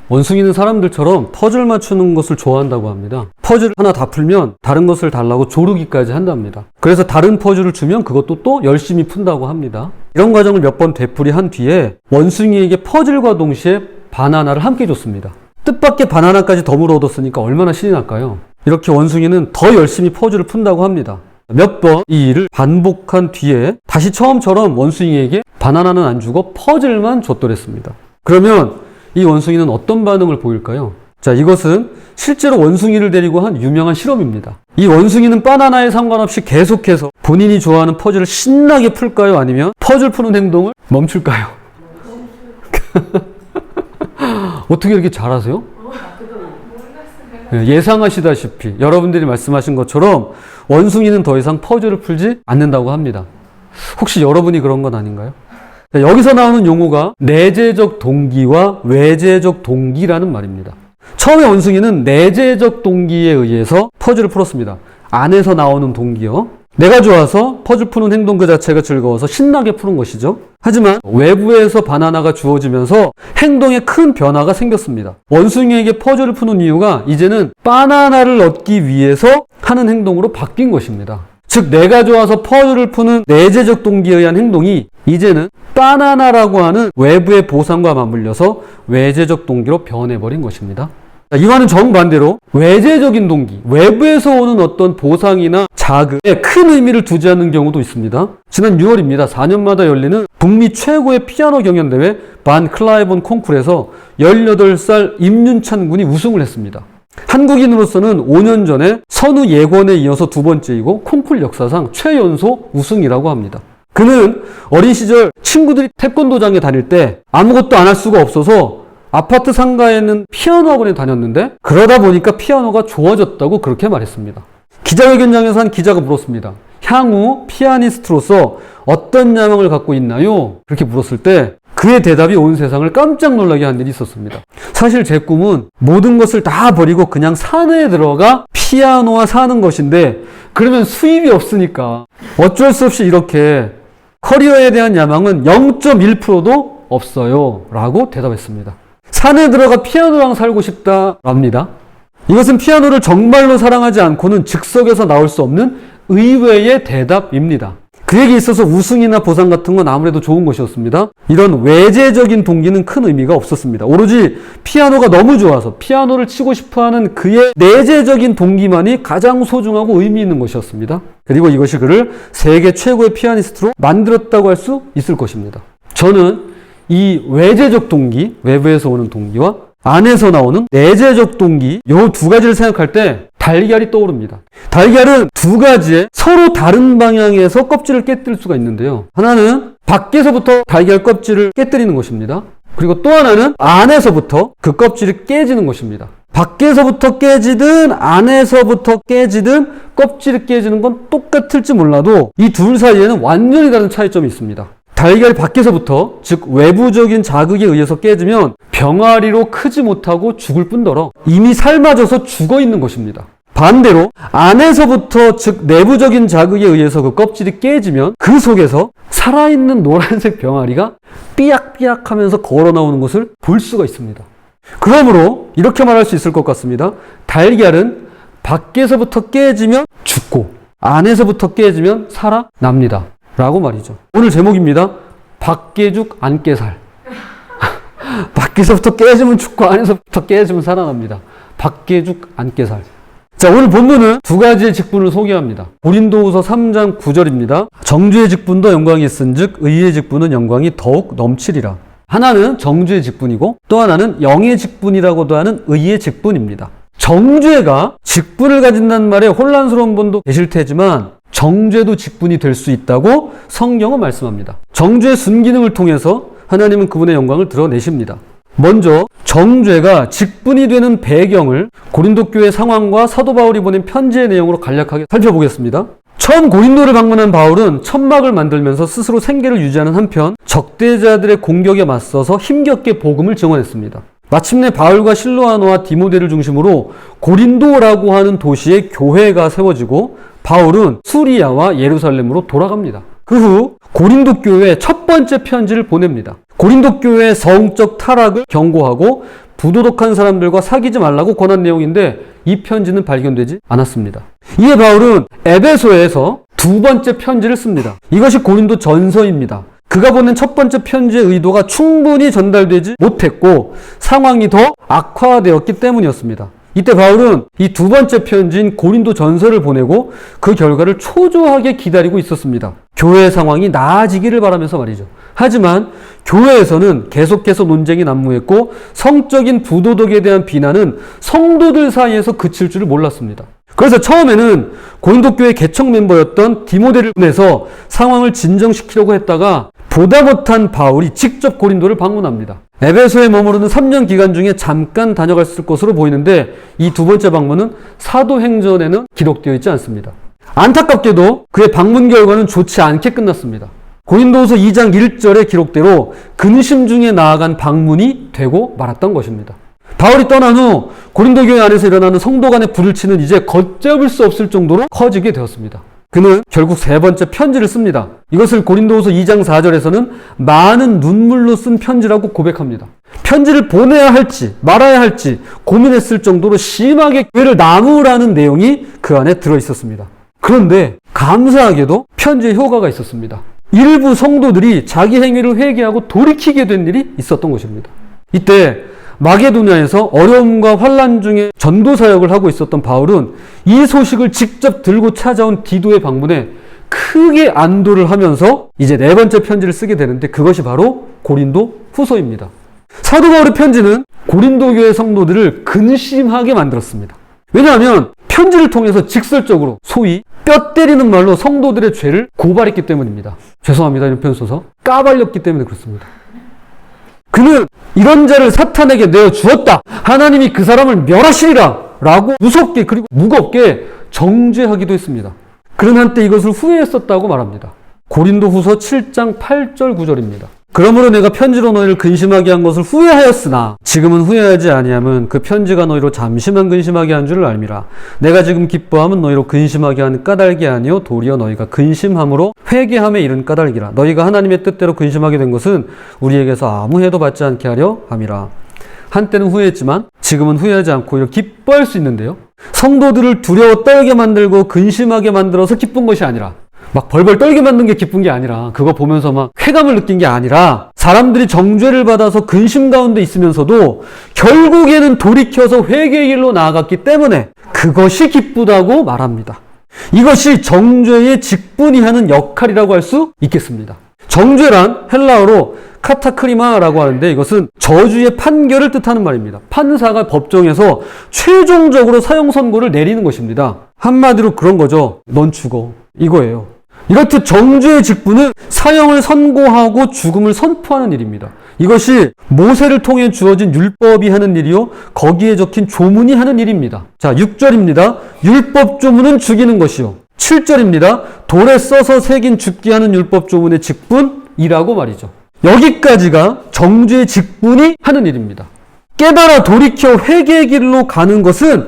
원숭이는 사람들처럼 퍼즐 맞추는 것을 좋아한다고 합니다. 퍼즐 하나 다 풀면 다른 것을 달라고 조르기까지 한답니다. 그래서 다른 퍼즐을 주면 그것도 또 열심히 푼다고 합니다. 이런 과정을 몇 번 되풀이한 뒤에 원숭이에게 퍼즐과 동시에 바나나를 함께 줬습니다. 뜻밖의 바나나까지 덤으로 얻었으니까 얼마나 신이 날까요? 이렇게 원숭이는 더 열심히 퍼즐을 푼다고 합니다. 몇 번 이 일을 반복한 뒤에 다시 처음처럼 원숭이에게 바나나는 안 주고 퍼즐만 줬더랬습니다. 그러면 이 원숭이는 어떤 반응을 보일까요? 자, 이것은 실제로 원숭이를 데리고 한 유명한 실험입니다. 이 원숭이는 바나나에 상관없이 계속해서 본인이 좋아하는 퍼즐을 신나게 풀까요? 아니면 퍼즐 푸는 행동을 멈출까요? 어떻게 이렇게 잘하세요? 예상하시다시피 여러분들이 말씀하신 것처럼 원숭이는 더 이상 퍼즐을 풀지 않는다고 합니다. 혹시 여러분이 그런 건 아닌가요? 여기서 나오는 용어가 내재적 동기와 외재적 동기라는 말입니다. 처음에 원숭이는 내재적 동기에 의해서 퍼즐을 풀었습니다. 안에서 나오는 동기요. 내가 좋아서 퍼즐 푸는 행동 그 자체가 즐거워서 신나게 푸는 것이죠. 하지만 외부에서 바나나가 주어지면서 행동에 큰 변화가 생겼습니다. 원숭이에게 퍼즐을 푸는 이유가 이제는 바나나를 얻기 위해서 하는 행동으로 바뀐 것입니다. 즉 내가 좋아서 퍼즐을 푸는 내재적 동기에 의한 행동이 이제는 바나나라고 하는 외부의 보상과 맞물려서 외재적 동기로 변해버린 것입니다. 이와는 정반대로 외재적인 동기, 외부에서 오는 어떤 보상이나 자극에 큰 의미를 두지 않는 경우도 있습니다. 지난 6월입니다. 4년마다 열리는 북미 최고의 피아노 경연대회 반 클라이본 콩쿠르에서 18살 임윤찬 군이 우승을 했습니다. 한국인으로서는 5년 전에 선우 예권에 이어서 두 번째이고 콩쿠르 역사상 최연소 우승이라고 합니다. 그는 어린 시절 친구들이 태권도장에 다닐 때 아무것도 안 할 수가 없어서 아파트 상가에 있는 피아노 학원에 다녔는데 그러다 보니까 피아노가 좋아졌다고 그렇게 말했습니다. 기자회견장에서 한 기자가 물었습니다. 향후 피아니스트로서 어떤 야망을 갖고 있나요? 그렇게 물었을 때 그의 대답이 온 세상을 깜짝 놀라게 한 일이 있었습니다. 사실 제 꿈은 모든 것을 다 버리고 그냥 산에 들어가 피아노와 사는 것인데 그러면 수입이 없으니까 어쩔 수 없이 이렇게 커리어에 대한 야망은 0.1%도 없어요 라고 대답했습니다. 산에 들어가 피아노랑 살고 싶다랍니다. 이것은 피아노를 정말로 사랑하지 않고는 즉석에서 나올 수 없는 의외의 대답입니다. 그에게 있어서 우승이나 보상 같은 건 아무래도 좋은 것이었습니다. 이런 외재적인 동기는 큰 의미가 없었습니다. 오로지 피아노가 너무 좋아서 피아노를 치고 싶어하는 그의 내재적인 동기만이 가장 소중하고 의미 있는 것이었습니다. 그리고 이것이 그를 세계 최고의 피아니스트로 만들었다고 할 수 있을 것입니다. 저는 이 외재적 동기, 외부에서 오는 동기와 안에서 나오는 내재적 동기, 이 두 가지를 생각할 때 달걀이 떠오릅니다. 달걀은 두 가지의 서로 다른 방향에서 껍질을 깨뜨릴 수가 있는데요. 하나는 밖에서부터 달걀 껍질을 깨뜨리는 것입니다. 그리고 또 하나는 안에서부터 그 껍질이 깨지는 것입니다. 밖에서부터 깨지든 안에서부터 깨지든 껍질이 깨지는 건 똑같을지 몰라도 이 둘 사이에는 완전히 다른 차이점이 있습니다. 달걀이 밖에서부터, 즉 외부적인 자극에 의해서 깨지면 병아리로 크지 못하고 죽을 뿐더러 이미 삶아져서 죽어 있는 것입니다. 반대로 안에서부터, 즉 내부적인 자극에 의해서 그 껍질이 깨지면 그 속에서 살아있는 노란색 병아리가 삐약삐약 하면서 걸어 나오는 것을 볼 수가 있습니다. 그러므로 이렇게 말할 수 있을 것 같습니다. 달걀은 밖에서부터 깨지면 죽고 안에서부터 깨지면 살아납니다 라고 말이죠. 오늘 제목입니다. 밖깨죽 안깨살. 밖에서부터 깨지면 죽고 안에서부터 깨지면 살아납니다. 밖깨죽 안깨살. 자, 오늘 본문은 두 가지의 직분을 소개합니다. 고린도후서 3장 9절입니다. 정죄의 직분도 영광이 있은즉 의의 직분은 영광이 더욱 넘치리라. 하나는 정죄의 직분이고 또 하나는 영의 직분이라고도 하는 의의 직분입니다. 정죄가 직분을 가진다는 말에 혼란스러운 분도 계실 테지만 정죄도 직분이 될 수 있다고 성경은 말씀합니다. 정죄의 순기능을 통해서 하나님은 그분의 영광을 드러내십니다. 먼저 정죄가 직분이 되는 배경을 고린도 교회 상황과 사도 바울이 보낸 편지의 내용으로 간략하게 살펴보겠습니다. 처음 고린도를 방문한 바울은 천막을 만들면서 스스로 생계를 유지하는 한편 적대자들의 공격에 맞서서 힘겹게 복음을 증언했습니다. 마침내 바울과 실로아노와 디모데를 중심으로 고린도라고 하는 도시에 교회가 세워지고 바울은 수리아와 예루살렘으로 돌아갑니다. 그 후 고린도 교회에 첫 번째 편지를 보냅니다. 고린도 교회의 성적 타락을 경고하고 부도덕한 사람들과 사귀지 말라고 권한 내용인데 이 편지는 발견되지 않았습니다. 이에 바울은 에베소에서 두 번째 편지를 씁니다. 이것이 고린도 전서입니다. 그가 보낸 첫 번째 편지의 의도가 충분히 전달되지 못했고 상황이 더 악화되었기 때문이었습니다. 이때 바울은 이 두 번째 편지인 고린도 전서를 보내고 그 결과를 초조하게 기다리고 있었습니다. 교회 상황이 나아지기를 바라면서 말이죠. 하지만 교회에서는 계속해서 논쟁이 난무했고 성적인 부도덕에 대한 비난은 성도들 사이에서 그칠 줄을 몰랐습니다. 그래서 처음에는 고린도 교회 개척 멤버였던 디모데를 보내서 상황을 진정시키려고 했다가 보다 못한 바울이 직접 고린도를 방문합니다. 에베소에 머무르는 3년 기간 중에 잠깐 다녀갔을 것으로 보이는데 이 두 번째 방문은 사도행전에는 기록되어 있지 않습니다. 안타깝게도 그의 방문 결과는 좋지 않게 끝났습니다. 고린도후서 2장 1절의 기록대로 근심 중에 나아간 방문이 되고 말았던 것입니다. 바울이 떠난 후 고린도 교회 안에서 일어나는 성도 간의 불일치는 이제 걷잡을 수 없을 정도로 커지게 되었습니다. 그는 결국 세 번째 편지를 씁니다. 이것을 고린도후서 2장 4절에서는 많은 눈물로 쓴 편지라고 고백합니다. 편지를 보내야 할지 말아야 할지 고민했을 정도로 심하게 교회를 나누라는 내용이 그 안에 들어있었습니다. 그런데 감사하게도 편지에 효과가 있었습니다. 일부 성도들이 자기 행위를 회개하고 돌이키게 된 일이 있었던 것입니다. 이때 마게도냐에서 어려움과 환난 중에 전도 사역을 하고 있었던 바울은 이 소식을 직접 들고 찾아온 디도의 방문에 크게 안도를 하면서 이제 네 번째 편지를 쓰게 되는데 그것이 바로 고린도 후서입니다. 사도 바울의 편지는 고린도 교회 성도들을 근심하게 만들었습니다. 왜냐하면 편지를 통해서 직설적으로 소위 뼈 때리는 말로 성도들의 죄를 고발했기 때문입니다. 죄송합니다. 이런 표현 써서 까발렸기 때문에 그렇습니다. 그는 이런 죄를 사탄에게 내어주었다. 하나님이 그 사람을 멸하시리라 라고 무섭게 그리고 무겁게 정죄하기도 했습니다. 그는 한때 이것을 후회했었다고 말합니다. 고린도후서 7장 8절 9절입니다. 그러므로 내가 편지로 너희를 근심하게 한 것을 후회하였으나 지금은 후회하지 아니함은 그 편지가 너희로 잠시만 근심하게 한 줄을 알미라. 내가 지금 기뻐함은 너희로 근심하게 한 까닭이 아니요 도리어 너희가 근심함으로 회개함에 이른 까닭이라. 너희가 하나님의 뜻대로 근심하게 된 것은 우리에게서 아무 해도 받지 않게 하려 함이라. 한때는 후회했지만 지금은 후회하지 않고 오히려 기뻐할 수 있는데요. 성도들을 두려워 떨게 만들고 근심하게 만들어서 기쁜 것이 아니라 막 벌벌 떨게 만든 게 기쁜 게 아니라 그거 보면서 막 쾌감을 느낀 게 아니라 사람들이 정죄를 받아서 근심 가운데 있으면서도 결국에는 돌이켜서 회개의 길로 나아갔기 때문에 그것이 기쁘다고 말합니다. 이것이 정죄의 직분이 하는 역할이라고 할 수 있겠습니다. 정죄란 헬라어로 카타크리마라고 하는데 이것은 저주의 판결을 뜻하는 말입니다. 판사가 법정에서 최종적으로 사형 선고를 내리는 것입니다. 한마디로 그런 거죠. 넌 죽어. 이거예요. 이렇듯 정죄의 직분은 사형을 선고하고 죽음을 선포하는 일입니다. 이것이 모세를 통해 주어진 율법이 하는 일이요 거기에 적힌 조문이 하는 일입니다. 자, 6절입니다. 율법 조문은 죽이는 것이요. 7절입니다. 돌에 써서 새긴 죽게 하는 율법 조문의 직분이라고 말이죠. 여기까지가 정죄의 직분이 하는 일입니다. 깨달아 돌이켜 회개의 길로 가는 것은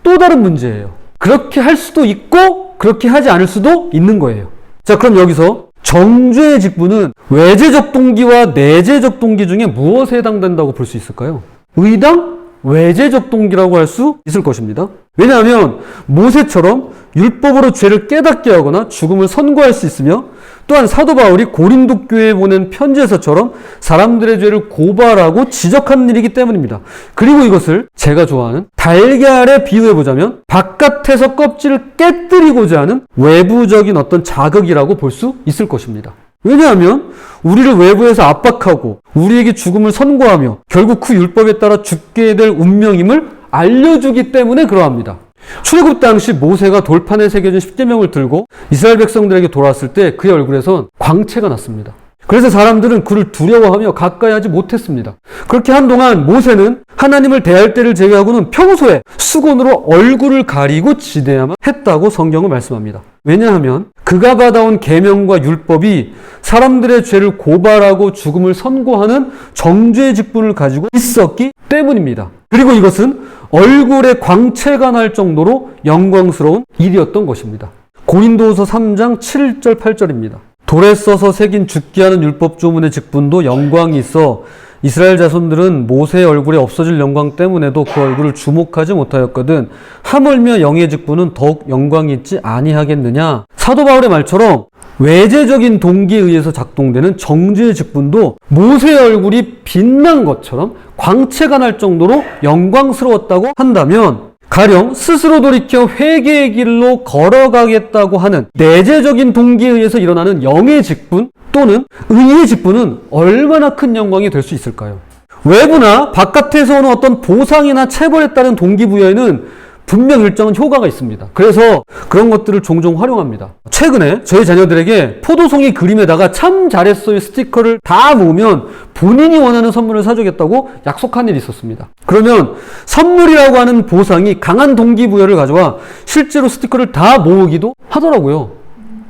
또 다른 문제예요. 그렇게 할 수도 있고 그렇게 하지 않을 수도 있는 거예요. 자, 그럼 여기서 정죄의 직분은 외재적 동기와 내재적 동기 중에 무엇에 해당된다고 볼 수 있을까요? 의당 외재적 동기라고 할 수 있을 것입니다. 왜냐하면 모세처럼 율법으로 죄를 깨닫게 하거나 죽음을 선고할 수 있으며 또한 사도 바울이 고린도 교회에 보낸 편지에서처럼 사람들의 죄를 고발하고 지적하는 일이기 때문입니다. 그리고 이것을 제가 좋아하는 달걀에 비유해보자면 바깥에서 껍질을 깨뜨리고자 하는 외부적인 어떤 자극이라고 볼 수 있을 것입니다. 왜냐하면 우리를 외부에서 압박하고 우리에게 죽음을 선고하며 결국 그 율법에 따라 죽게 될 운명임을 알려주기 때문에 그러합니다. 출애굽 당시 모세가 돌판에 새겨진 십계명을 들고 이스라엘 백성들에게 돌아왔을 때 그의 얼굴에선 광채가 났습니다. 그래서 사람들은 그를 두려워하며 가까이 하지 못했습니다. 그렇게 한동안 모세는 하나님을 대할 때를 제외하고는 평소에 수건으로 얼굴을 가리고 지내야만 했다고 성경은 말씀합니다. 왜냐하면 그가 받아온 계명과 율법이 사람들의 죄를 고발하고 죽음을 선고하는 정죄의 직분을 가지고 있었기 때문입니다. 그리고 이것은 얼굴에 광채가 날 정도로 영광스러운 일이었던 것입니다. 고린도후서 3장 7절 8절입니다. 돌에 써서 새긴 죽게 하는 율법 조문의 직분도 영광이 있어 이스라엘 자손들은 모세의 얼굴에 없어질 영광 때문에도 그 얼굴을 주목하지 못하였거든 하물며 영의 직분은 더욱 영광이 있지 아니하겠느냐. 사도 바울의 말처럼 외재적인 동기에 의해서 작동되는 정죄의 직분도 모세의 얼굴이 빛난 것처럼 광채가 날 정도로 영광스러웠다고 한다면 가령 스스로 돌이켜 회개의 길로 걸어가겠다고 하는 내재적인 동기에 의해서 일어나는 영의 직분 또는 의의 직분은 얼마나 큰 영광이 될 수 있을까요? 외부나 바깥에서 오는 어떤 보상이나 체벌에 따른 동기부여에는 분명 일정한 효과가 있습니다. 그래서 그런 것들을 종종 활용합니다. 최근에 저희 자녀들에게 포도송이 그림에다가 참 잘했어요 스티커를 다 모으면 본인이 원하는 선물을 사주겠다고 약속한 일이 있었습니다. 그러면 선물이라고 하는 보상이 강한 동기부여를 가져와 실제로 스티커를 다 모으기도 하더라고요.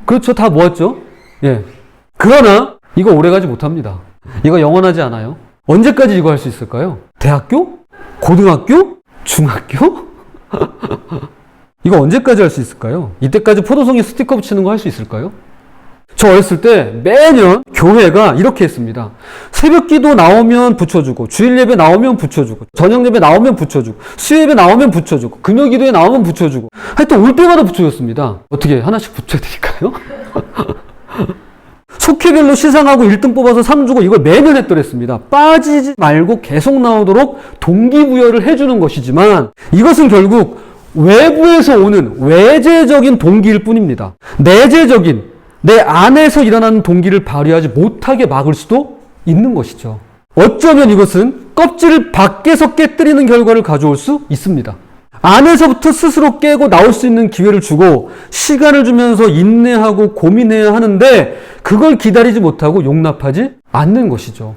그렇죠. 다 모았죠. 예. 그러나 이거 오래가지 못합니다. 이거 영원하지 않아요. 언제까지 이거 할 수 있을까요? 대학교? 고등학교? 중학교? 이거 언제까지 할 수 있을까요? 이때까지 포도송이 스티커 붙이는 거 할 수 있을까요? 저 어렸을 때 매년 교회가 이렇게 했습니다. 새벽 기도 나오면 붙여주고, 주일 예배 나오면 붙여주고, 저녁 예배 나오면 붙여주고, 수요 예배 나오면 붙여주고, 금요 기도에 나오면 붙여주고, 하여튼 올 때마다 붙여줬습니다. 어떻게 하나씩 붙여드릴까요? 속회별로 시상하고 1등 뽑아서 상 주고 이걸 매년 했더랬습니다. 빠지지 말고 계속 나오도록 동기부여를 해주는 것이지만 이것은 결국 외부에서 오는 외재적인 동기일 뿐입니다. 내재적인 내 안에서 일어나는 동기를 발휘하지 못하게 막을 수도 있는 것이죠. 어쩌면 이것은 껍질을 밖에서 깨뜨리는 결과를 가져올 수 있습니다. 안에서부터 스스로 깨고 나올 수 있는 기회를 주고 시간을 주면서 인내하고 고민해야 하는데 그걸 기다리지 못하고 용납하지 않는 것이죠.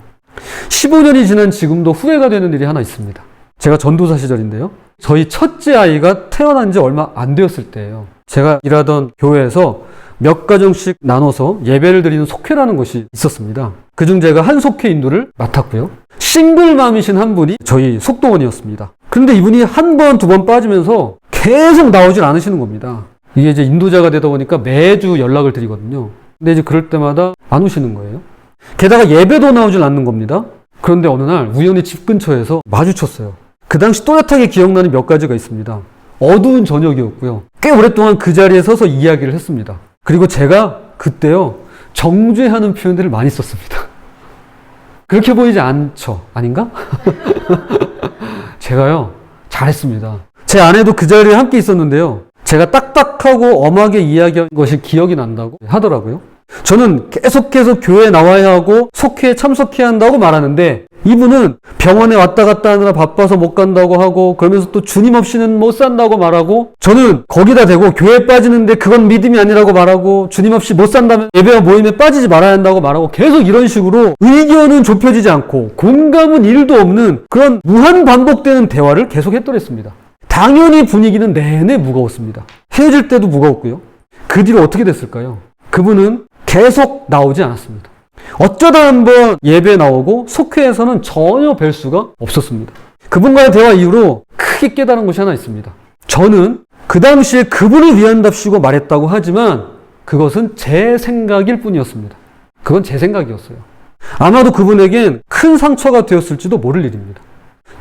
15년이 지난 지금도 후회가 되는 일이 하나 있습니다. 제가 전도사 시절인데요. 저희 첫째 아이가 태어난 지 얼마 안 되었을 때예요. 제가 일하던 교회에서 몇 가정씩 나눠서 예배를 드리는 속회라는 것이 있었습니다. 그중 제가 한 속회 인도를 맡았고요. 싱글맘이신 한 분이 저희 속동원이었습니다. 그런데 이분이 한 번, 두 번 빠지면서 계속 나오질 않으시는 겁니다. 이게 이제 인도자가 되다 보니까 매주 연락을 드리거든요. 근데 이제 그럴 때마다 안 오시는 거예요. 게다가 예배도 나오질 않는 겁니다. 그런데 어느 날 우연히 집 근처에서 마주쳤어요. 그 당시 또렷하게 기억나는 몇 가지가 있습니다. 어두운 저녁이었고요. 꽤 오랫동안 그 자리에 서서 이야기를 했습니다. 그리고 제가 그때요, 정죄하는 표현들을 많이 썼습니다. 그렇게 보이지 않죠? 아닌가? 제가요, 잘했습니다. 제 아내도 그 자리에 함께 있었는데요. 제가 딱딱하고 엄하게 이야기한 것이 기억이 난다고 하더라고요. 저는 계속해서 교회에 나와야 하고 속회에 참석해야 한다고 말하는데 이분은 병원에 왔다 갔다 하느라 바빠서 못 간다고 하고 그러면서 또 주님 없이는 못 산다고 말하고 저는 거기다 대고 교회에 빠지는데 그건 믿음이 아니라고 말하고 주님 없이 못 산다면 예배와 모임에 빠지지 말아야 한다고 말하고 계속 이런 식으로 의견은 좁혀지지 않고 공감은 1도 없는 그런 무한 반복되는 대화를 계속 했더랬습니다. 당연히 분위기는 내내 무거웠습니다. 헤어질 때도 무거웠고요. 그 뒤로 어떻게 됐을까요? 그분은 계속 나오지 않았습니다. 어쩌다 한번 예배에 나오고 속회에서는 전혀 뵐 수가 없었습니다. 그분과의 대화 이후로 크게 깨달은 것이 하나 있습니다. 저는 그 당시에 그분을 위한답시고 말했다고 하지만 그것은 제 생각일 뿐이었습니다. 그건 제 생각이었어요. 아마도 그분에겐 큰 상처가 되었을지도 모를 일입니다.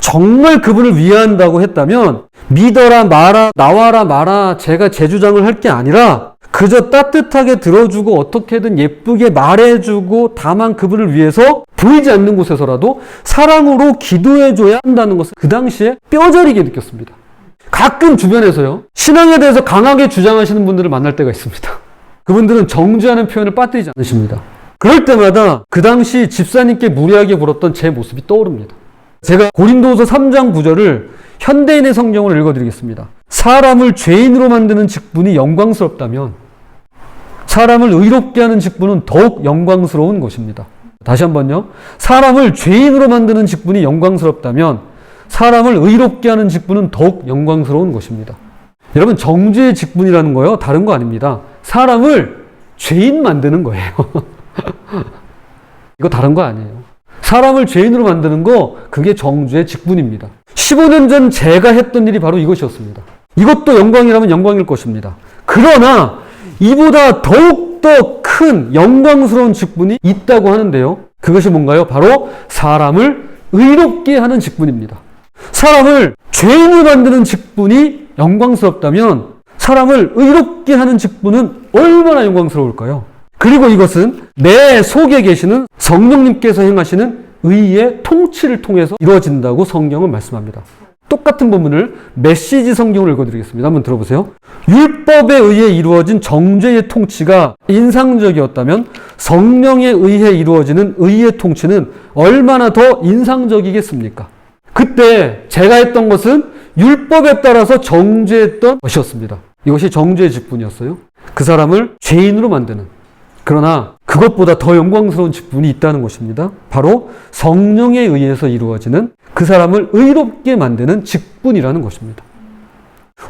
정말 그분을 위한다고 했다면 믿어라 마라 나와라 마라 제가 제 주장을 할 게 아니라 그저 따뜻하게 들어주고 어떻게든 예쁘게 말해주고 다만 그분을 위해서 보이지 않는 곳에서라도 사랑으로 기도해줘야 한다는 것을 그 당시에 뼈저리게 느꼈습니다. 가끔 주변에서요, 신앙에 대해서 강하게 주장하시는 분들을 만날 때가 있습니다. 그분들은 정죄하는 표현을 빠뜨리지 않으십니다. 그럴 때마다 그 당시 집사님께 무례하게 굴었던 제 모습이 떠오릅니다. 제가 고린도후서 3장 9절을 현대인의 성경으로 읽어드리겠습니다. 사람을 죄인으로 만드는 직분이 영광스럽다면 사람을 의롭게 하는 직분은 더욱 영광스러운 것입니다. 다시 한번요. 사람을 죄인으로 만드는 직분이 영광스럽다면 사람을 의롭게 하는 직분은 더욱 영광스러운 것입니다. 여러분, 정죄의 직분이라는 거요, 다른 거 아닙니다. 사람을 죄인 만드는 거예요. 이거 다른 거 아니에요. 사람을 죄인으로 만드는 거, 그게 정죄의 직분입니다. 15년 전 제가 했던 일이 바로 이것이었습니다. 이것도 영광이라면 영광일 것입니다. 그러나 이보다 더욱더 큰 영광스러운 직분이 있다고 하는데요. 그것이 뭔가요? 바로 사람을 의롭게 하는 직분입니다. 사람을 죄인으로 만드는 직분이 영광스럽다면 사람을 의롭게 하는 직분은 얼마나 영광스러울까요? 그리고 이것은 내 속에 계시는 성령님께서 행하시는 의의 통치를 통해서 이루어진다고 성경은 말씀합니다. 똑같은 본문을 메시지 성경을 읽어드리겠습니다. 한번 들어보세요. 율법에 의해 이루어진 정죄의 통치가 인상적이었다면 성령에 의해 이루어지는 의의 통치는 얼마나 더 인상적이겠습니까? 그때 제가 했던 것은 율법에 따라서 정죄했던 것이었습니다. 이것이 정죄의 직분이었어요. 그 사람을 죄인으로 만드는, 그러나 그것보다 더 영광스러운 직분이 있다는 것입니다. 바로 성령에 의해서 이루어지는 그 사람을 의롭게 만드는 직분이라는 것입니다.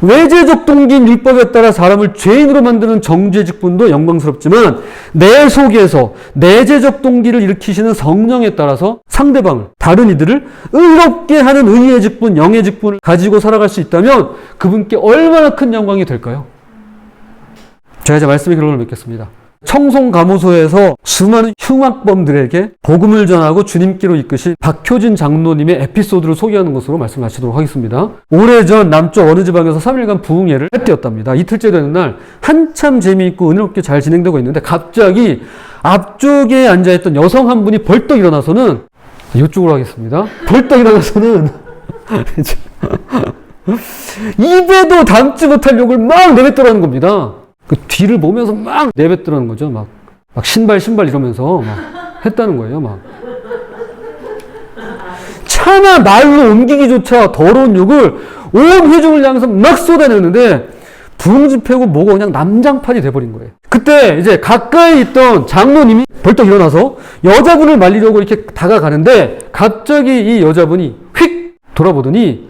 외제적 동기인 율법에 따라 사람을 죄인으로 만드는 정죄 직분도 영광스럽지만 내 속에서 내재적 동기를 일으키시는 성령에 따라서 상대방을, 다른 이들을 의롭게 하는 의의 직분, 영의 직분을 가지고 살아갈 수 있다면 그분께 얼마나 큰 영광이 될까요? 제가 이제 말씀의 결론을 맺겠습니다. 청송감호소에서 수많은 흉악범들에게 복음을 전하고 주님께로 이끄신 박효진 장로님의 에피소드를 소개하는 것으로 말씀을 마치도록 하겠습니다. 오래전 남쪽 어느 지방에서 3일간 부흥회를 했대었답니다. 이틀째 되는 날 한참 재미있고 은혜롭게 잘 진행되고 있는데 갑자기 앞쪽에 앉아있던 여성 한 분이 벌떡 일어나서는, 이쪽으로 하겠습니다. 벌떡 일어나서는 입에도 담지 못할 욕을 막 내뱉더라는 겁니다. 그 뒤를 보면서 막 내뱉더라는 거죠. 막 신발 이러면서 막 했다는 거예요. 막 차마 말로 옮기기조차 더러운 욕을 온 회중을 향해서 막 쏟아내는데 부흥집회고 뭐고 그냥 난장판이 돼버린 거예요. 그때 이제 가까이 있던 장로님이 벌떡 일어나서 여자분을 말리려고 이렇게 다가가는데 갑자기 이 여자분이 휙 돌아보더니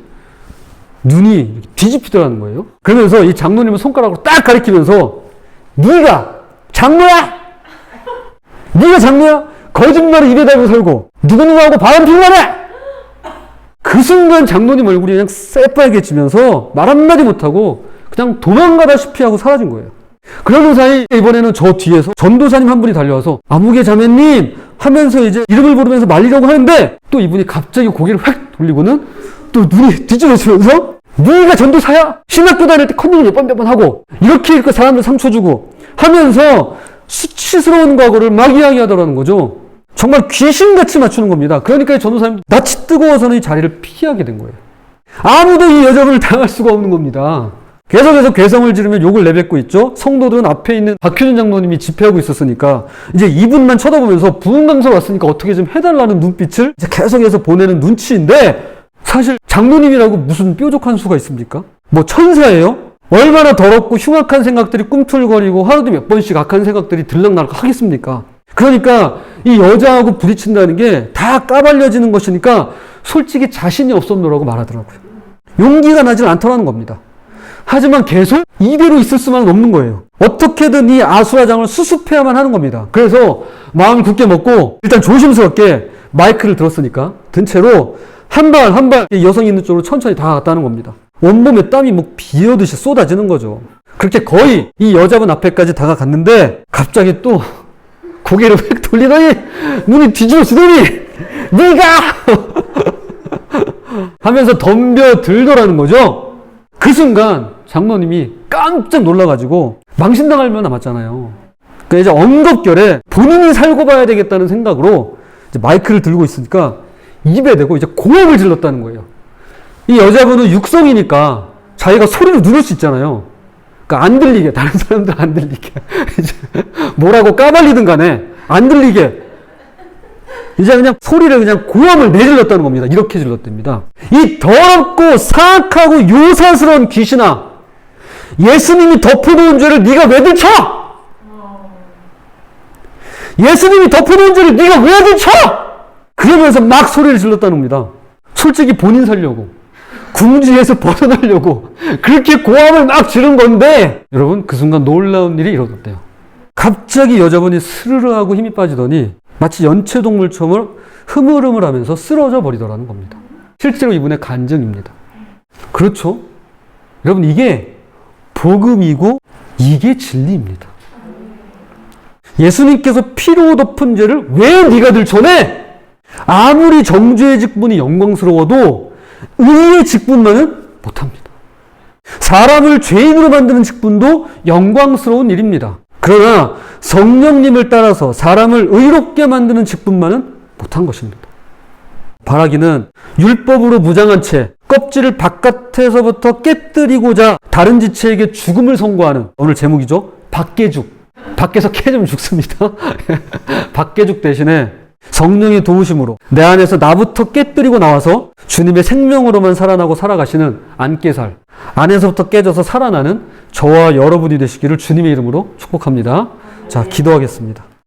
눈이 이렇게 뒤집히더라는 거예요. 그러면서 이 장로님을 손가락으로 딱 가리키면서 네가 장로야? 네가 장로야? 거짓말을 입에 달고 살고 누구누구하고 바람 피우라네! 그 순간 장로님 얼굴이 그냥 새빨개지면서 말 한마디 못하고 그냥 도망가다시피 하고 사라진 거예요. 그러는 사이 이번에는 저 뒤에서 전도사님 한 분이 달려와서 아무개 자매님 하면서 이제 이름을 부르면서 말리려고 하는데 또 이분이 갑자기 고개를 확 돌리고는 또 눈이 뒤집어지면서 네가 전도사야? 신학교 다닐 때 컨닝 몇 번 하고 이렇게 사람들 상처 주고 하면서 수치스러운 과거를 막 이야기하더라는 거죠. 정말 귀신같이 맞추는 겁니다. 그러니까 전도사님 낯이 뜨거워서는 이 자리를 피하게 된 거예요. 아무도 이 여자분을 당할 수가 없는 겁니다. 계속해서 괴성을 지르며 욕을 내뱉고 있죠. 성도들은 앞에 있는 박효진 장로님이 집회하고 있었으니까 이제 이분만 쳐다보면서 부흥 강사 왔으니까 어떻게 좀 해달라는 눈빛을 이제 계속해서 보내는 눈치인데 사실 장로님이라고 무슨 뾰족한 수가 있습니까? 뭐 천사예요? 얼마나 더럽고 흉악한 생각들이 꿈틀거리고 하루도 몇 번씩 악한 생각들이 들락날락 하겠습니까? 그러니까 이 여자하고 부딪힌다는 게 다 까발려지는 것이니까 솔직히 자신이 없었노라고 말하더라고요. 용기가 나질 않더라는 겁니다. 하지만 계속 이대로 있을 수만은 없는 거예요. 어떻게든 이 아수라장을 수습해야만 하는 겁니다. 그래서 마음을 굳게 먹고 일단 조심스럽게 마이크를 들었으니까 든 채로 한 발 여성이 있는 쪽으로 천천히 다가갔다는 겁니다. 온몸에 땀이 뭐 비오듯이 쏟아지는 거죠. 그렇게 거의 이 여자분 앞에까지 다가갔는데 갑자기 또 고개를 획 돌리더니 눈이 뒤집어지더니 네가 하면서 덤벼들더라는 거죠. 그 순간 장로님이 깜짝 놀라가지고 망신당할 만 남았잖아요. 그러니까 이제 엉겁결에 본인이 살고 봐야 되겠다는 생각으로 이제 마이크를 들고 있으니까 입에 대고 이제 고함을 질렀다는 거예요. 이 여자분은 육성이니까 자기가 소리로 누를 수 있잖아요. 그러니까 안 들리게, 다른 사람들 안 들리게. 이제 뭐라고 까발리든 간에 안 들리게. 이제 그냥 소리를 그냥 고함을 내질렀다는 겁니다. 이렇게 질렀답니다. 이 더럽고 사악하고 요사스러운 귀신아, 예수님이 덮어놓은 죄를 네가 왜 들쳐? 예수님이 덮어놓은 죄를 네가 왜 들쳐? 그러면서 막 소리를 질렀다는 겁니다. 솔직히 본인 살려고, 궁지에서 벗어나려고 그렇게 고함을 막 지른 건데 여러분 그 순간 놀라운 일이 일어났대요. 갑자기 여자분이 스르르 하고 힘이 빠지더니 마치 연체동물처럼 흐물흐물하면서 쓰러져 버리더라는 겁니다. 실제로 이분의 간증입니다. 그렇죠? 여러분 이게 복음이고 이게 진리입니다. 예수님께서 피로 덮은 죄를 왜 네가 들춰내? 아무리 정죄의 직분이 영광스러워도 의의 직분만은 못합니다. 사람을 죄인으로 만드는 직분도 영광스러운 일입니다. 그러나 성령님을 따라서 사람을 의롭게 만드는 직분만은 못한 것입니다. 바라기는 율법으로 무장한 채 껍질을 바깥에서부터 깨뜨리고자 다른 지체에게 죽음을 선고하는, 오늘 제목이죠. 박깨죽. 밖에서 깨지면 죽습니다. 박깨죽 대신에 성령의 도우심으로 내 안에서 나부터 깨뜨리고 나와서 주님의 생명으로만 살아나고 살아가시는 안깨살, 안에서부터 깨져서 살아나는 저와 여러분이 되시기를 주님의 이름으로 축복합니다. 자, 기도하겠습니다.